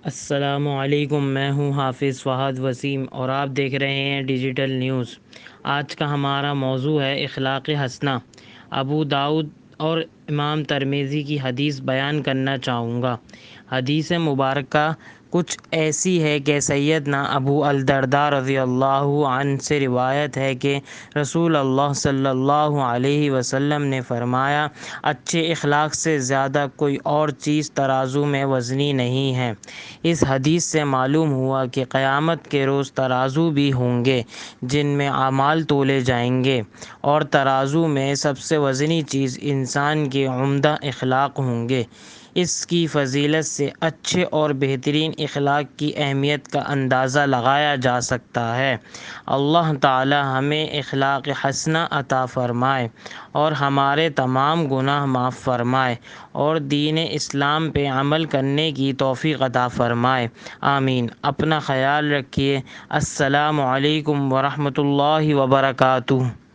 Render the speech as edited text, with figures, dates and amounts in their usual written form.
السلام علیکم، میں ہوں حافظ فہد وسیم اور آپ دیکھ رہے ہیں ڈیجیٹل نیوز۔ آج کا ہمارا موضوع ہے اخلاق حسنہ۔ ابو داؤد اور امام ترمذی کی حدیث بیان کرنا چاہوں گا۔ حدیث مبارکہ کچھ ایسی ہے کہ سیدنا ابو الدرداء رضی اللہ عنہ سے روایت ہے کہ رسول اللہ صلی اللہ علیہ وسلم نے فرمایا، اچھے اخلاق سے زیادہ کوئی اور چیز ترازو میں وزنی نہیں ہے۔ اس حدیث سے معلوم ہوا کہ قیامت کے روز ترازو بھی ہوں گے جن میں اعمال تولے جائیں گے، اور ترازو میں سب سے وزنی چیز انسان کے عمدہ اخلاق ہوں گے۔ اس کی فضیلت سے اچھے اور بہترین اخلاق کی اہمیت کا اندازہ لگایا جا سکتا ہے۔ اللہ تعالی ہمیں اخلاق حسنہ عطا فرمائے اور ہمارے تمام گناہ معاف فرمائے اور دین اسلام پہ عمل کرنے کی توفیق عطا فرمائے، آمین۔ اپنا خیال رکھیے۔ السلام علیکم ورحمۃ اللہ وبرکاتہ۔